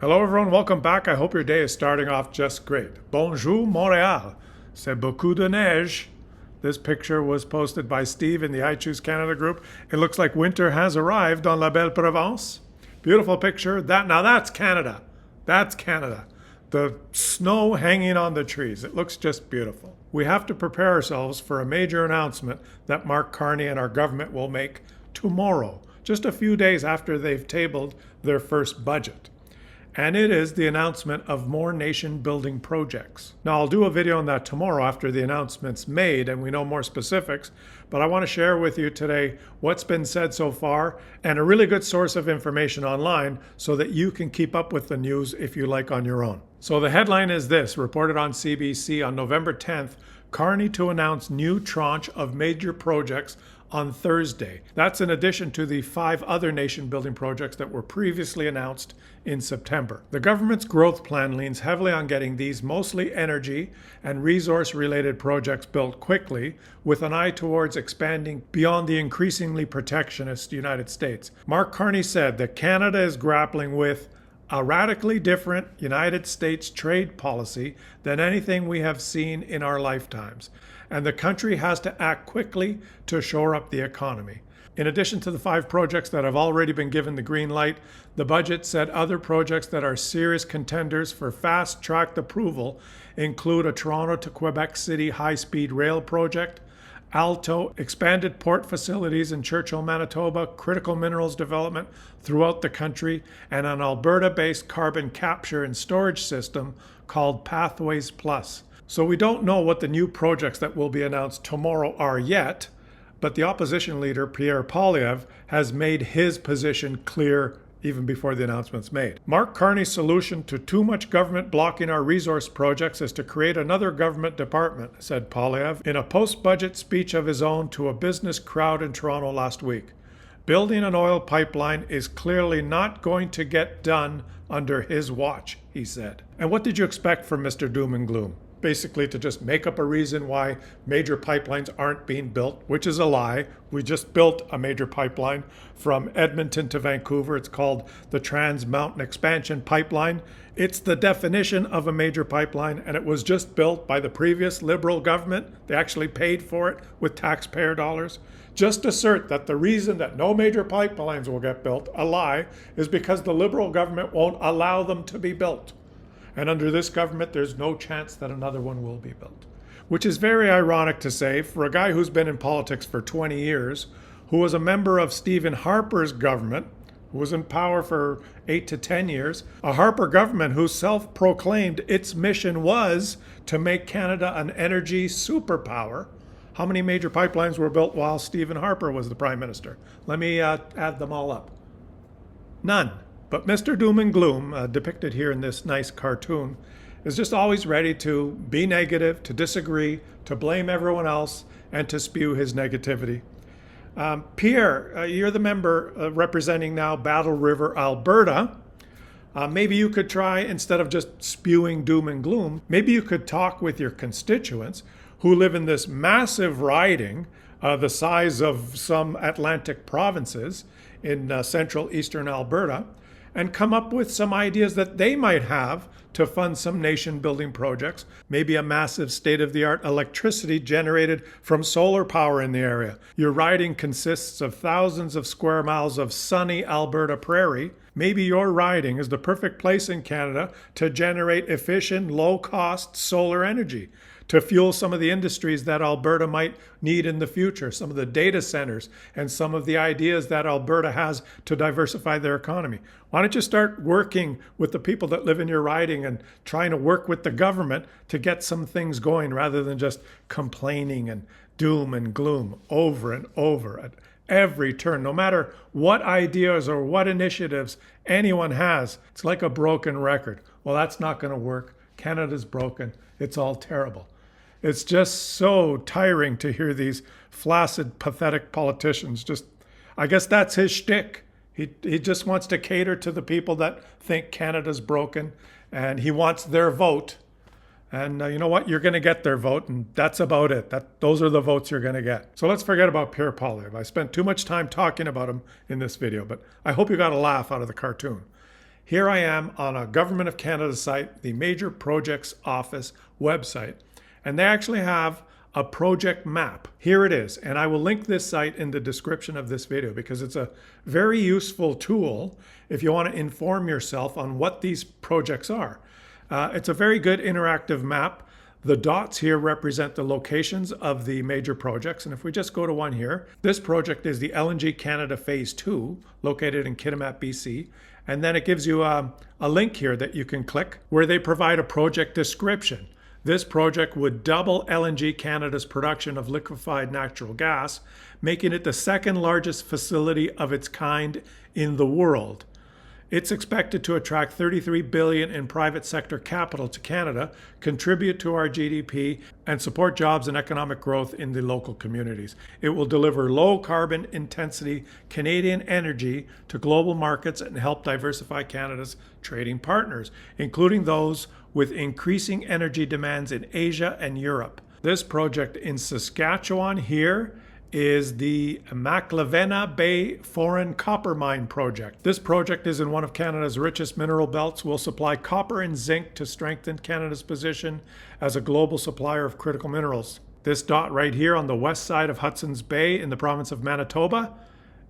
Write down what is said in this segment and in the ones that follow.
Hello everyone, welcome back. I hope your day is starting off just great. Bonjour Montréal. C'est beaucoup de neige. This picture was posted by Steve in the I Choose Canada group. It looks like winter has arrived on La Belle Province. Beautiful picture. Now that's Canada. That's Canada. The snow hanging on the trees. It looks just beautiful. We have to prepare ourselves for a major announcement that Mark Carney and our government will make tomorrow, just a few days after they've tabled their first budget. And it is the announcement of more nation-building projects. Now, I'll do a video on that tomorrow after the announcement's made and we know more specifics, but I want to share with you today what's been said so far and a really good source of information online so that you can keep up with the news if you like on your own. So the headline is this, reported on CBC on November 10th, Carney to announce new tranche of major projects on Thursday. That's in addition to the 5 other nation-building projects that were previously announced in September. The government's growth plan leans heavily on getting these mostly energy and resource-related projects built quickly, with an eye towards expanding beyond the increasingly protectionist United States. Mark Carney said that Canada is grappling with a radically different United States trade policy than anything we have seen in our lifetimes, and the country has to act quickly to shore up the economy. In addition to the 5 projects that have already been given the green light, the budget said other projects that are serious contenders for fast-tracked approval include a Toronto to Quebec City high-speed rail project, Alto, expanded port facilities in Churchill, Manitoba, critical minerals development throughout the country, and an Alberta-based carbon capture and storage system called Pathways Plus. So we don't know what the new projects that will be announced tomorrow are yet, but the opposition leader, Pierre Poilievre, has made his position clear even before the announcement's made. Mark Carney's solution to too much government blocking our resource projects is to create another government department, said Poilievre in a post-budget speech of his own to a business crowd in Toronto last week. Building an oil pipeline is clearly not going to get done under his watch, he said. And what did you expect from Mr. Doom and Gloom? Basically to just make up a reason why major pipelines aren't being built, which is a lie. We just built a major pipeline from Edmonton to Vancouver. It's called the Trans Mountain Expansion Pipeline. It's the definition of a major pipeline, and it was just built by the previous Liberal government. They actually paid for it with taxpayer dollars. Just assert that the reason that no major pipelines will get built, a lie, is because the Liberal government won't allow them to be built. And under this government, there's no chance that another one will be built. Which is very ironic to say for a guy who's been in politics for 20 years, who was a member of Stephen Harper's government, who was in power for 8 to 10 years, a Harper government who self-proclaimed its mission was to make Canada an energy superpower. How many major pipelines were built while Stephen Harper was the Prime Minister? Let me add them all up. None. But Mr. Doom and Gloom, depicted here in this nice cartoon, is just always ready to be negative, to disagree, to blame everyone else, and to spew his negativity. Pierre, you're the member representing now Battle River, Alberta. Maybe you could try, instead of just spewing doom and gloom, maybe you could talk with your constituents who live in this massive riding, the size of some Atlantic provinces in central eastern Alberta, and come up with some ideas that they might have to fund some nation-building projects, maybe a massive state-of-the-art electricity generated from solar power in the area. Your riding consists of thousands of square miles of sunny Alberta prairie. Maybe your riding is the perfect place in Canada to generate efficient, low-cost solar energy, to fuel some of the industries that Alberta might need in the future, some of the data centers, and some of the ideas that Alberta has to diversify their economy. Why don't you start working with the people that live in your riding and trying to work with the government to get some things going rather than just complaining and doom and gloom over and over at every turn. No matter what ideas or what initiatives anyone has, it's like a broken record. Well, that's not going to work. Canada's broken. It's all terrible. It's just so tiring to hear these flaccid, pathetic politicians. I guess that's his shtick. He just wants to cater to the people that think Canada's broken, and he wants their vote. And you know what? You're going to get their vote, and that's about it. Those are the votes you're going to get. So let's forget about Pierre Poilievre. I spent too much time talking about him in this video, but I hope you got a laugh out of the cartoon. Here I am on a Government of Canada site, the Major Projects Office website, and they actually have a project map. Here it is, and I will link this site in the description of this video because it's a very useful tool if you want to inform yourself on what these projects are. It's a very good interactive map. The dots here represent the locations of the major projects. And if we just go to one here, this project is the LNG Canada Phase 2, located in Kitimat, BC. And then it gives you a link here that you can click where they provide a project description. This project would double LNG Canada's production of liquefied natural gas, making it the second largest facility of its kind in the world. It's expected to attract $33 billion in private sector capital to Canada, contribute to our GDP, and support jobs and economic growth in the local communities. It will deliver low carbon intensity Canadian energy to global markets and help diversify Canada's trading partners, including those with increasing energy demands in Asia and Europe. This project in Saskatchewan here is the Maclavena Bay Foreign Copper Mine project. This project is in one of Canada's richest mineral belts, will supply copper and zinc to strengthen Canada's position as a global supplier of critical minerals. This dot right here on the west side of Hudson's Bay in the province of Manitoba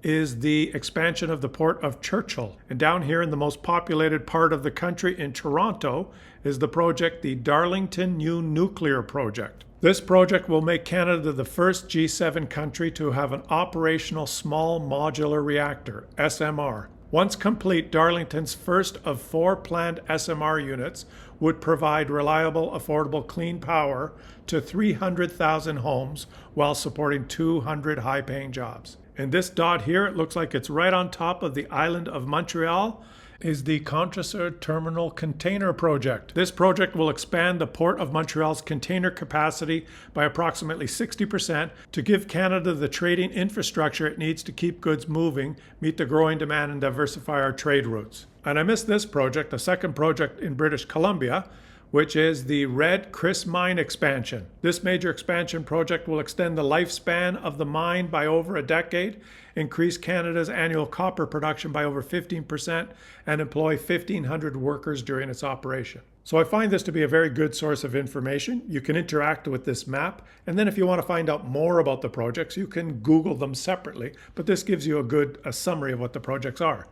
is the expansion of the port of Churchill. And down here in the most populated part of the country in Toronto is the project, the Darlington New Nuclear Project. This project will make Canada the first G7 country to have an operational small modular reactor, SMR. Once complete, Darlington's first of 4 planned SMR units would provide reliable, affordable, clean power to 300,000 homes while supporting 200 high-paying jobs. And this dot here, it looks like it's right on top of the island of Montreal, is the Contresor Terminal Container Project. This project will expand the Port of Montreal's container capacity by approximately 60% to give Canada the trading infrastructure it needs to keep goods moving, meet the growing demand, and diversify our trade routes. And I missed this project, a second project in British Columbia, which is the Red Chris Mine expansion. This major expansion project will extend the lifespan of the mine by over a decade, increase Canada's annual copper production by over 15%, and employ 1,500 workers during its operation. So I find this to be a very good source of information. You can interact with this map, and then if you want to find out more about the projects, you can Google them separately, but this gives you a summary of what the projects are.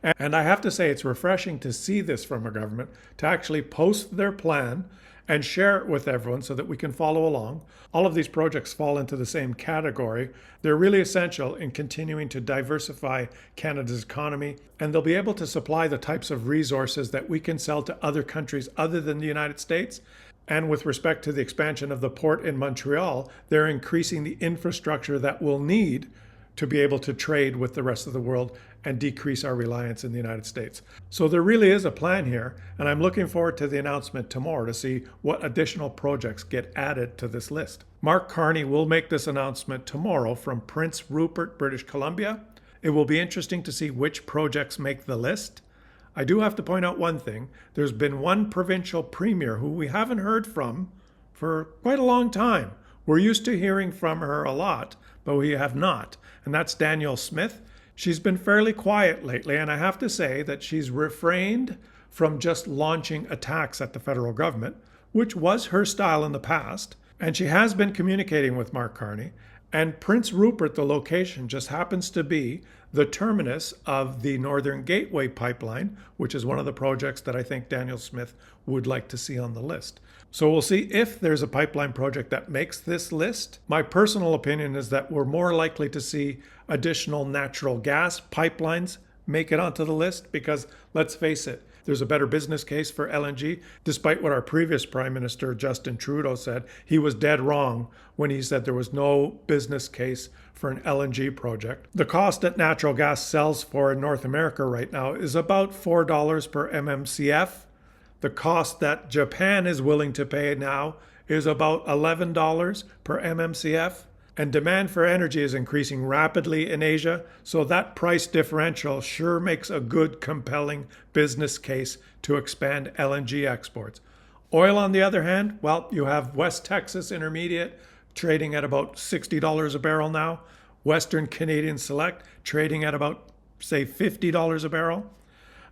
And I have to say, it's refreshing to see this from a government, to actually post their plan and share it with everyone so that we can follow along. All of these projects fall into the same category. They're really essential in continuing to diversify Canada's economy, and they'll be able to supply the types of resources that we can sell to other countries other than the United States. And with respect to the expansion of the port in Montreal, they're increasing the infrastructure that we'll need to be able to trade with the rest of the world and decrease our reliance in the United States. So there really is a plan here, and I'm looking forward to the announcement tomorrow to see what additional projects get added to this list. Mark Carney will make this announcement tomorrow from Prince Rupert, British Columbia. It will be interesting to see which projects make the list. I do have to point out one thing. There's been one provincial premier who we haven't heard from for quite a long time. We're used to hearing from her a lot, but we have not, and that's Danielle Smith. She's been fairly quiet lately, and I have to say that she's refrained from just launching attacks at the federal government, which was her style in the past, and she has been communicating with Mark Carney. And Prince Rupert, the location, just happens to be the terminus of the Northern Gateway pipeline, which is one of the projects that I think Danielle Smith would like to see on the list. So we'll see if there's a pipeline project that makes this list. My personal opinion is that we're more likely to see additional natural gas pipelines make it onto the list because, let's face it, there's a better business case for LNG. Despite what our previous Prime Minister, Justin Trudeau, said, he was dead wrong when he said there was no business case for an LNG project. The cost that natural gas sells for in North America right now is about $4 per MMCF. The cost that Japan is willing to pay now is about $11 per MMCF. And demand for energy is increasing rapidly in Asia, so that price differential sure makes a good, compelling business case to expand LNG exports. Oil, on the other hand, well, you have West Texas Intermediate trading at about $60 a barrel now, Western Canadian Select trading at about, say, $50 a barrel.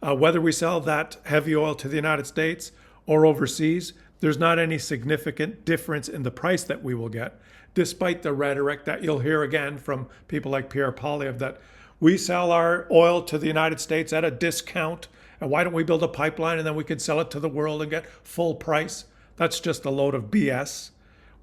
Whether we sell that heavy oil to the United States or overseas, there's not any significant difference in the price that we will get, despite the rhetoric that you'll hear again from people like Pierre Poilievre that we sell our oil to the United States at a discount, and why don't we build a pipeline and then we can sell it to the world and get full price? That's just a load of BS.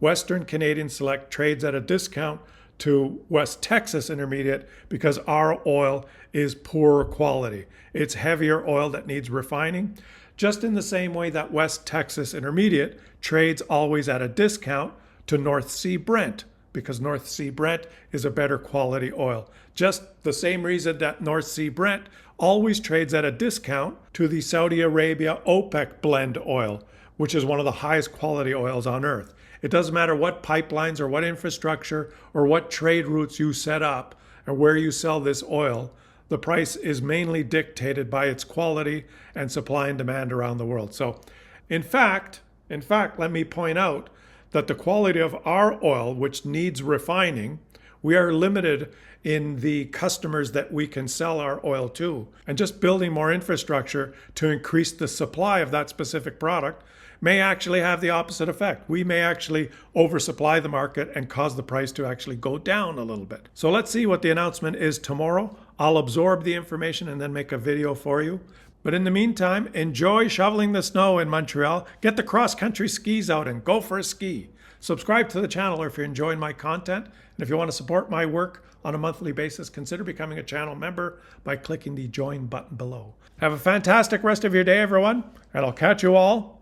Western Canadian Select trades at a discount to West Texas Intermediate because our oil is poorer quality. It's heavier oil that needs refining, just in the same way that West Texas Intermediate trades always at a discount to North Sea Brent, because North Sea Brent is a better quality oil. Just the same reason that North Sea Brent always trades at a discount to the Saudi Arabia OPEC blend oil, which is one of the highest quality oils on earth. It doesn't matter what pipelines or what infrastructure or what trade routes you set up and where you sell this oil, the price is mainly dictated by its quality and supply and demand around the world. So in fact, let me point out that the quality of our oil, which needs refining, we are limited in the customers that we can sell our oil to. And just building more infrastructure to increase the supply of that specific product may actually have the opposite effect. We may actually oversupply the market and cause the price to actually go down a little bit. So let's see what the announcement is tomorrow. I'll absorb the information and then make a video for you. But in the meantime, enjoy shoveling the snow in Montreal. Get the cross-country skis out and go for a ski. Subscribe to the channel if you're enjoying my content. And if you want to support my work on a monthly basis, consider becoming a channel member by clicking the join button below. Have a fantastic rest of your day, everyone, and I'll catch you all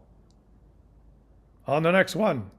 on the next one.